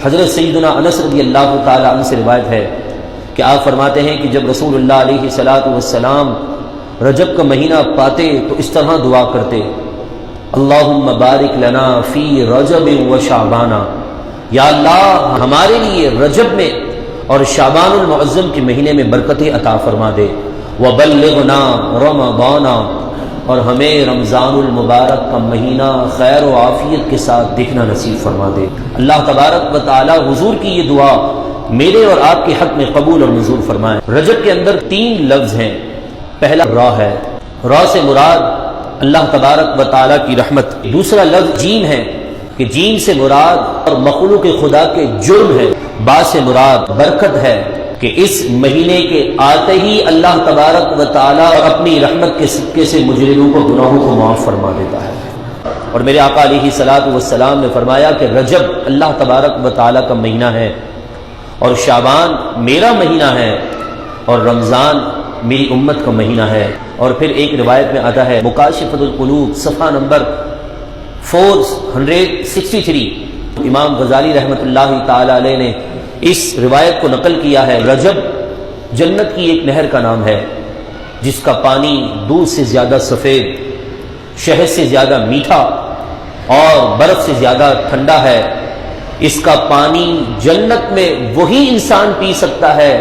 حضرت سیدنا انس رضی اللہ تعالی عنہ سے روایت ہے کہ آپ فرماتے ہیں کہ جب رسول اللہ علیہ الصلوۃ والسلام رجب کا مہینہ پاتے تو اس طرح دعا کرتے، اللہم بارک لنا فی رجب و شعبان، یا اللہ ہمارے لیے رجب میں اور شعبان المعظم کے مہینے میں برکتیں عطا فرما دے، وبلغنا رمضان، اور ہمیں رمضان المبارک کا مہینہ خیر و عافیت کے ساتھ دیکھنا نصیب فرما دے۔ اللہ تبارک و تعالی حضور کی یہ دعا میرے اور آپ کے حق میں قبول اور منظور فرمائے۔ رجب کے اندر 3 لفظ ہیں، پہلا را ہے، را سے مراد اللہ تبارک و تعالی کی رحمت، دوسرا لفظ جیم ہے کہ جیم سے مراد اور مخلوق خدا کے جرم ہے، با سے مراد برکت ہے کہ اس مہینے کے آتے ہی اللہ تبارک و تعالی اپنی رحمت کے صدقے سے مجرموں کو گناہوں کو معاف فرما دیتا ہے۔ اور میرے آقا علیہ الصلوۃ والسلام نے فرمایا کہ رجب اللہ تبارک و تعالی کا مہینہ ہے، اور شعبان میرا مہینہ ہے، اور رمضان میری امت کا مہینہ ہے۔ اور پھر ایک روایت میں آتا ہے مکاشفۃ القلوب صفحہ نمبر 463، امام غزالی رحمۃ اللہ تعالی علیہ نے اس روایت کو نقل کیا ہے۔ رجب جنت کی ایک نہر کا نام ہے جس کا پانی دودھ سے زیادہ سفید، شہد سے زیادہ میٹھا اور برف سے زیادہ ٹھنڈا ہے۔ اس کا پانی جنت میں وہی انسان پی سکتا ہے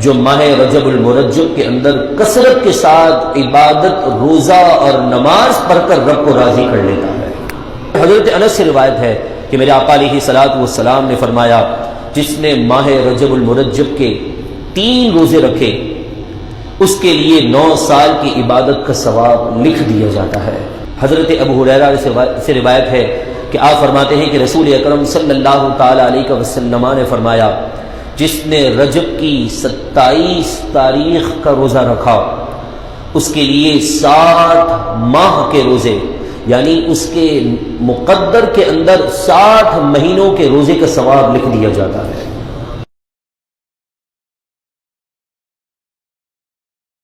جو ماہ رجب المرجب کے اندر کثرت کے ساتھ عبادت، روزہ اور نماز پڑھ کر رب کو راضی کر لیتا ہے۔ حضرت انس سے روایت ہے کہ میرے آقا علیہ الصلوۃ والسلام نے فرمایا جس نے ماہ رجب المرجب کے 3 روزے رکھے اس کے لیے 9 سال کی عبادت کا ثواب لکھ دیا جاتا ہے۔ حضرت ابو ہریرہ سے روایت ہے کہ آپ فرماتے ہیں کہ رسول اکرم صلی اللہ تعالی علیہ وسلم نے فرمایا جس نے رجب کی 27 تاریخ کا روزہ رکھا اس کے لیے 60 ماہ کے روزے، یعنی اس کے مقدر کے اندر 60 مہینوں کے روزے کا ثواب لکھ دیا جاتا ہے۔